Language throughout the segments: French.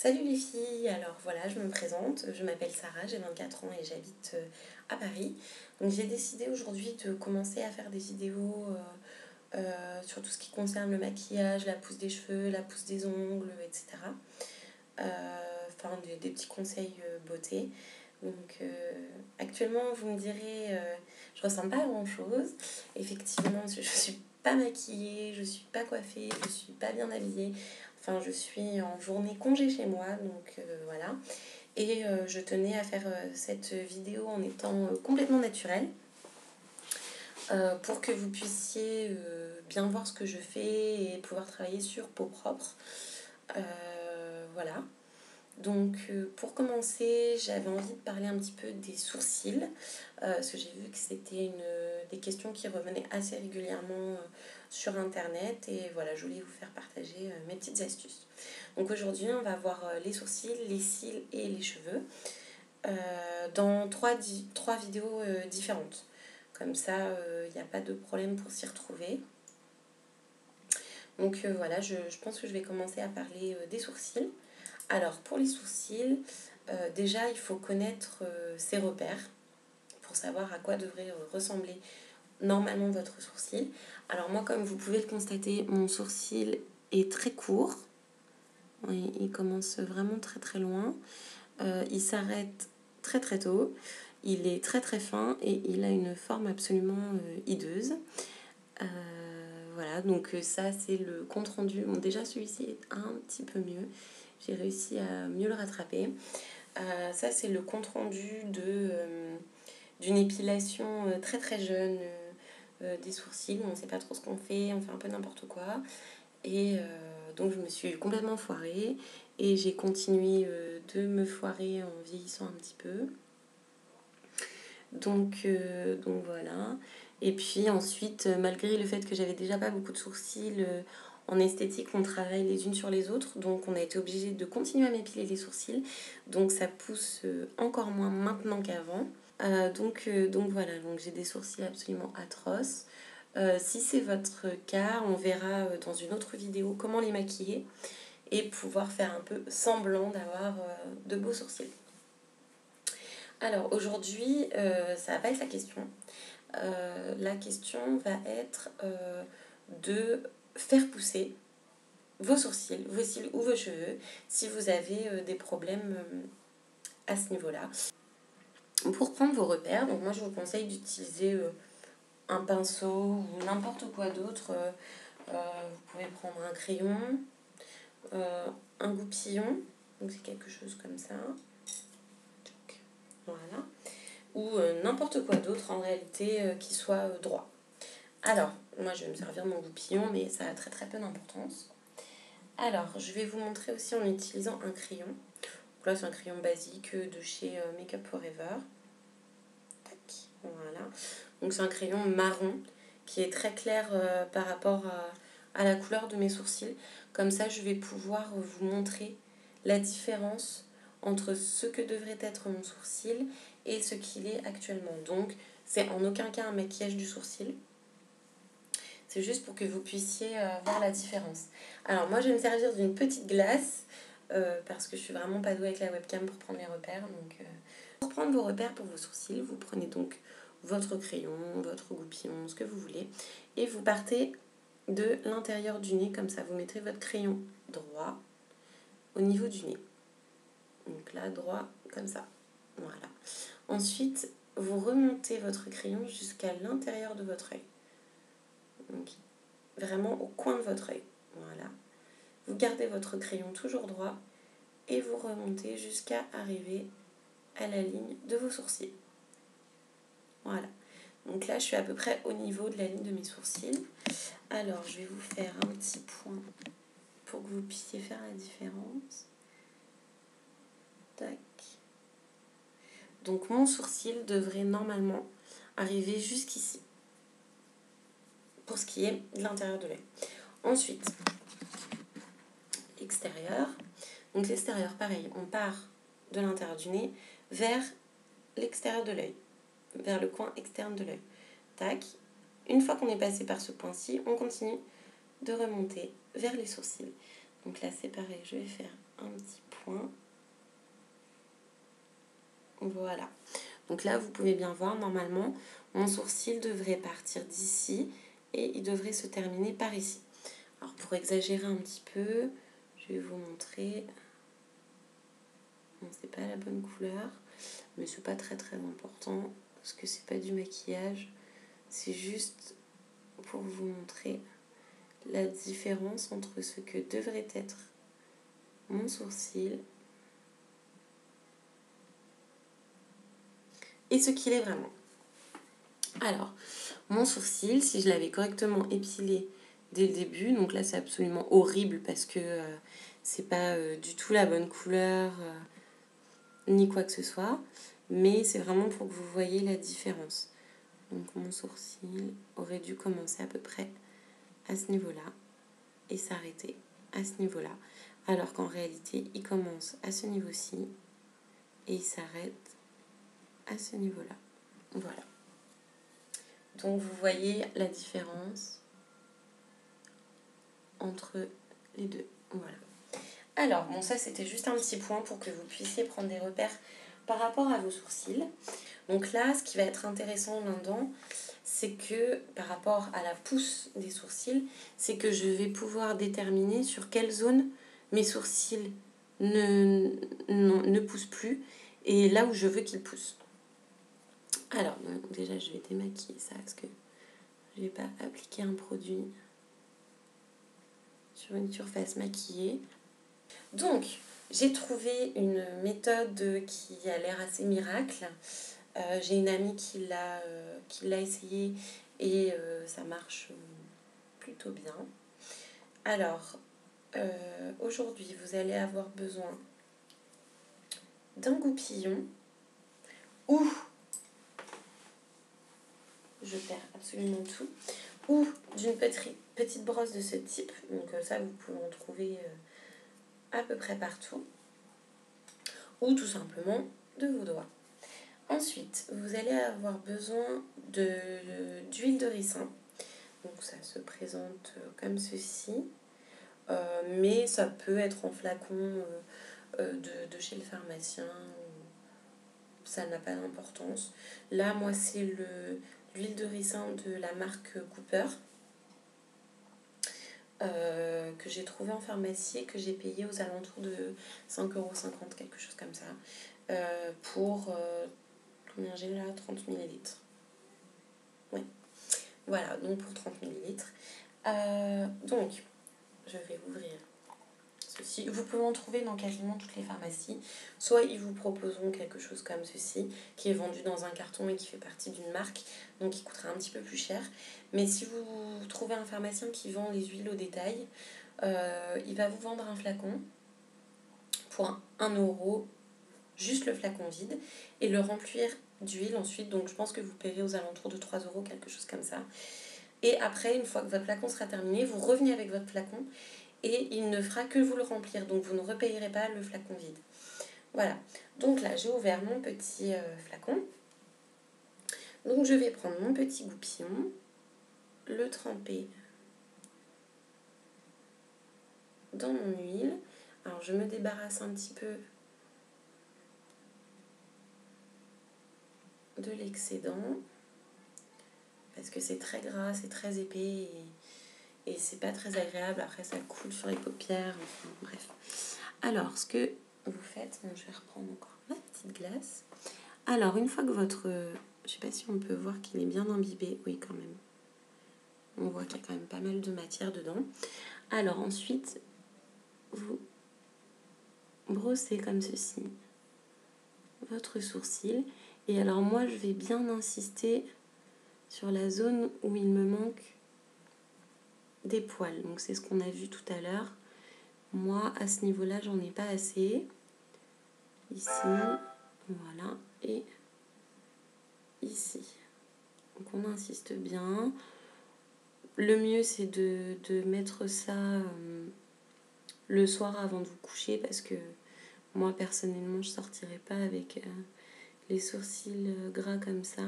Salut les filles, alors voilà, je me présente, je m'appelle Sarah, j'ai 24 ans et j'habite à Paris. Donc j'ai décidé aujourd'hui de commencer à faire des vidéos sur tout ce qui concerne le maquillage, la pousse des cheveux, la pousse des ongles, etc. Enfin des petits conseils beauté. Donc actuellement vous me direz, je ressemble pas à grand chose. Effectivement, je suis pas maquillée, je suis pas coiffée, je suis pas bien habillée. Enfin, je suis en journée congé chez moi, donc voilà. Et je tenais à faire cette vidéo en étant complètement naturelle pour que vous puissiez bien voir ce que je fais et pouvoir travailler sur peau propre. Voilà. Donc pour commencer, j'avais envie de parler un petit peu des sourcils, parce que j'ai vu que c'était des questions qui revenaient assez régulièrement sur internet, et voilà, je voulais vous faire partager mes petites astuces. Donc aujourd'hui, on va voir les sourcils, les cils et les cheveux dans trois vidéos différentes. Comme ça, il n'y a pas de problème pour s'y retrouver. Donc voilà, je pense que je vais commencer à parler des sourcils. Alors pour les sourcils, déjà il faut connaître ses repères pour savoir à quoi devrait ressembler normalement votre sourcil. Alors moi, comme vous pouvez le constater, mon sourcil est très court. Oui, il commence vraiment très très loin. Il s'arrête très très tôt. Il est très très fin et il a une forme absolument hideuse. Voilà, donc ça c'est le compte rendu. Bon, déjà celui-ci est un petit peu mieux. J'ai réussi à mieux le rattraper. Ça c'est le compte rendu d'une épilation très très jeune des sourcils. On ne sait pas trop ce qu'on fait, on fait un peu n'importe quoi. Et donc je me suis complètement foirée. Et j'ai continué de me foirer en vieillissant un petit peu. Donc voilà. Et puis ensuite, malgré le fait que j'avais déjà pas beaucoup de sourcils, en esthétique, on travaille les unes sur les autres. Donc on a été obligé de continuer à m'épiler les sourcils. Donc ça pousse encore moins maintenant qu'avant. Donc voilà, donc j'ai des sourcils absolument atroces. Si c'est votre cas, on verra dans une autre vidéo comment les maquiller et pouvoir faire un peu semblant d'avoir de beaux sourcils. Alors aujourd'hui, ça va pas être la question. La question va être de faire pousser vos sourcils, vos cils ou vos cheveux si vous avez des problèmes à ce niveau-là. Pour prendre vos repères, donc moi je vous conseille d'utiliser un pinceau ou n'importe quoi d'autre. Vous pouvez prendre un crayon, un goupillon, donc c'est quelque chose comme ça. Voilà. Ou n'importe quoi d'autre en réalité qui soit droit. Alors, moi je vais me servir de mon goupillon, mais ça a très très peu d'importance. Alors, je vais vous montrer aussi en utilisant un crayon. Donc là, c'est un crayon basique de chez Make Up Forever. Tac, voilà. Donc c'est un crayon marron qui est très clair par rapport à la couleur de mes sourcils. Comme ça, je vais pouvoir vous montrer la différence entre ce que devrait être mon sourcil et ce qu'il est actuellement. Donc, c'est en aucun cas un maquillage du sourcil. C'est juste pour que vous puissiez voir la différence. Alors, moi, je vais me servir d'une petite glace parce que je suis vraiment pas douée avec la webcam pour prendre les repères. Donc, pour prendre vos repères pour vos sourcils, vous prenez donc votre crayon, votre goupillon, ce que vous voulez, et vous partez de l'intérieur du nez, comme ça. Vous mettrez votre crayon droit au niveau du nez. Donc là, droit, comme ça. Voilà. Ensuite, vous remontez votre crayon jusqu'à l'intérieur de votre œil. Donc, vraiment au coin de votre œil. Voilà. Vous gardez votre crayon toujours droit et vous remontez jusqu'à arriver à la ligne de vos sourcils. Voilà. Donc là, je suis à peu près au niveau de la ligne de mes sourcils. Alors, je vais vous faire un petit point pour que vous puissiez faire la différence. Tac. Donc, mon sourcil devrait normalement arriver jusqu'ici, pour ce qui est de l'intérieur de l'œil. Ensuite, l'extérieur. Donc, l'extérieur, pareil, on part de l'intérieur du nez vers l'extérieur de l'œil, vers le coin externe de l'œil. Tac. Une fois qu'on est passé par ce point-ci, on continue de remonter vers les sourcils. Donc là, c'est pareil, je vais faire un petit point. Voilà. Donc là, vous pouvez bien voir, normalement, mon sourcil devrait partir d'ici et il devrait se terminer par ici. Alors, pour exagérer un petit peu, je vais vous montrer. Bon, c'est pas la bonne couleur, mais c'est pas très très important parce que c'est pas du maquillage. C'est juste pour vous montrer la différence entre ce que devrait être mon sourcil et ce qu'il est vraiment. Alors, mon sourcil, si je l'avais correctement épilé dès le début, donc là c'est absolument horrible parce que c'est pas du tout la bonne couleur ni quoi que ce soit, mais c'est vraiment pour que vous voyez la différence. Donc mon sourcil aurait dû commencer à peu près à ce niveau-là et s'arrêter à ce niveau-là, alors qu'en réalité il commence à ce niveau-ci et il s'arrête à ce niveau-là. Voilà. Donc vous voyez la différence entre les deux. Voilà. Alors, bon, ça c'était juste un petit point pour que vous puissiez prendre des repères par rapport à vos sourcils. Donc là, ce qui va être intéressant là-dedans, c'est que par rapport à la pousse des sourcils, c'est que je vais pouvoir déterminer sur quelle zone mes sourcils ne poussent plus et là où je veux qu'ils poussent. Alors, donc, déjà, je vais démaquiller ça parce que je ne vais pas appliquer un produit sur une surface maquillée. Donc, j'ai trouvé une méthode qui a l'air assez miracle. J'ai une amie qui l'a essayé et ça marche plutôt bien. Alors, aujourd'hui, vous allez avoir besoin d'un goupillon ou, je perds absolument tout, ou d'une petite brosse de ce type. Donc ça, vous pouvez en trouver à peu près partout. Ou tout simplement de vos doigts. Ensuite, vous allez avoir besoin d'huile de ricin. Donc ça se présente comme ceci. Mais ça peut être en flacon de chez le pharmacien. Ça n'a pas d'importance. Là, moi, c'est l'huile de ricin de la marque Cooper. Que j'ai trouvé en pharmacie et que j'ai payé aux alentours de 5,50 €, quelque chose comme ça. Pour combien j'ai là, 30 millilitres. Ouais. Voilà, donc pour 30 millilitres. Donc, je vais ouvrir ceci. Vous pouvez en trouver dans quasiment toutes les pharmacies. Soit ils vous proposeront quelque chose comme ceci, qui est vendu dans un carton et qui fait partie d'une marque, donc qui coûtera un petit peu plus cher. Mais si vous trouvez un pharmacien qui vend les huiles au détail, il va vous vendre un flacon pour 1 €, juste le flacon vide, et le remplir d'huile ensuite. Donc je pense que vous paierez aux alentours de 3 €, quelque chose comme ça. Et après, une fois que votre flacon sera terminé, vous revenez avec votre flacon et il ne fera que vous le remplir. Donc vous ne repayerez pas le flacon vide. Voilà. Donc là, j'ai ouvert mon petit flacon. Donc je vais prendre mon petit goupillon, le tremper dans mon huile. Alors je me débarrasse un petit peu de l'excédent parce que c'est très gras, c'est très épais et c'est pas très agréable. Après ça coule sur les paupières, enfin, bref. Alors ce que vous faites, bon, je vais reprendre encore ma petite glace. Alors une fois que votre, je sais pas si on peut voir qu'il est bien imbibé, oui quand même. On voit qu'il y a quand même pas mal de matière dedans. Alors ensuite, vous brossez comme ceci votre sourcil. Et alors moi, je vais bien insister sur la zone où il me manque des poils. Donc c'est ce qu'on a vu tout à l'heure. Moi, à ce niveau-là, j'en ai pas assez. Ici, voilà, et ici. Donc on insiste bien. Le mieux, c'est de mettre ça le soir avant de vous coucher parce que moi, personnellement, je sortirai pas avec les sourcils gras comme ça.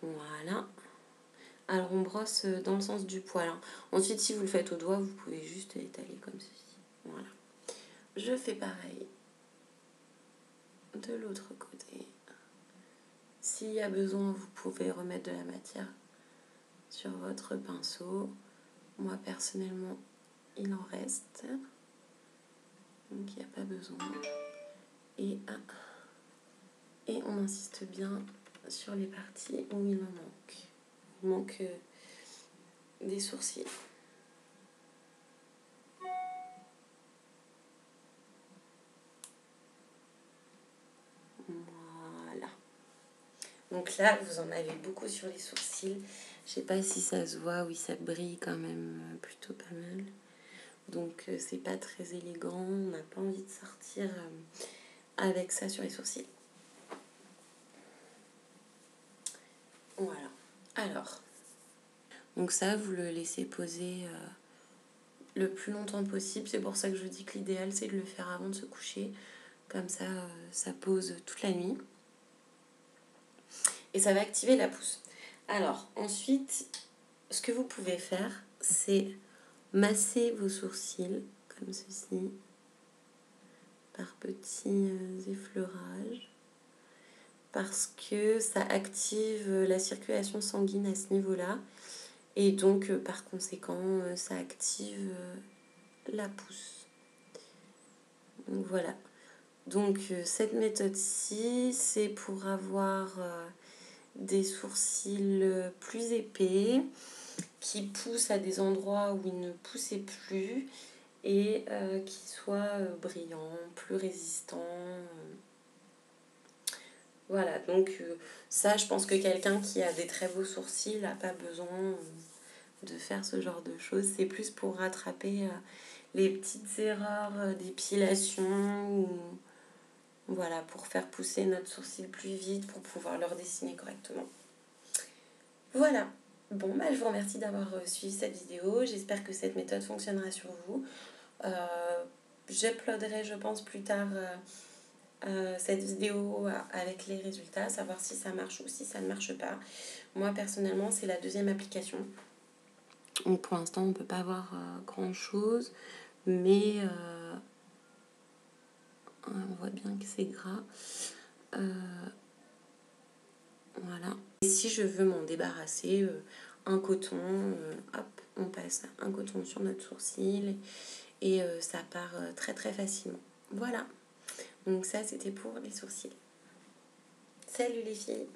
Voilà. Alors on brosse dans le sens du poil, hein. Ensuite si vous le faites au doigt, vous pouvez juste l'étaler comme ceci. Voilà. Je fais pareil de l'autre côté. S'il y a besoin, vous pouvez remettre de la matière sur votre pinceau. Moi personnellement, il en reste. Donc il n'y a pas besoin. Et on insiste bien sur les parties où il en manque. Il manque des sourcils. Voilà. Donc là, vous en avez beaucoup sur les sourcils. Je sais pas si ça se voit, oui, ça brille quand même plutôt pas mal. Donc c'est pas très élégant, on n'a pas envie de sortir avec ça sur les sourcils. Voilà. Alors, donc ça, vous le laissez poser le plus longtemps possible. C'est pour ça que je dis que l'idéal, c'est de le faire avant de se coucher. Comme ça, ça pose toute la nuit. Et ça va activer la pousse. Alors, ensuite, ce que vous pouvez faire, c'est masser vos sourcils, comme ceci, par petits effleurages. Parce que ça active la circulation sanguine à ce niveau-là. Et donc, par conséquent, ça active la pousse. Donc, voilà. Donc, cette méthode-ci, c'est pour avoir des sourcils plus épais, qui poussent à des endroits où ils ne poussaient plus et qui soient brillants, plus résistants. Voilà, donc ça, je pense que quelqu'un qui a des très beaux sourcils n'a pas besoin de faire ce genre de choses. C'est plus pour rattraper les petites erreurs d'épilation ou voilà, pour faire pousser notre sourcil plus vite, pour pouvoir le redessiner correctement. Voilà. Bon, bah, je vous remercie d'avoir suivi cette vidéo. J'espère que cette méthode fonctionnera sur vous. J'uploaderai, je pense, plus tard cette vidéo avec les résultats, savoir si ça marche ou si ça ne marche pas. Moi, personnellement, c'est la deuxième application. Donc, pour l'instant, on ne peut pas voir grand-chose, mais on voit bien que c'est gras. Voilà. Et si je veux m'en débarrasser, un coton, hop, on passe un coton sur notre sourcil et ça part très très facilement. Voilà. Donc ça, c'était pour les sourcils. Salut les filles!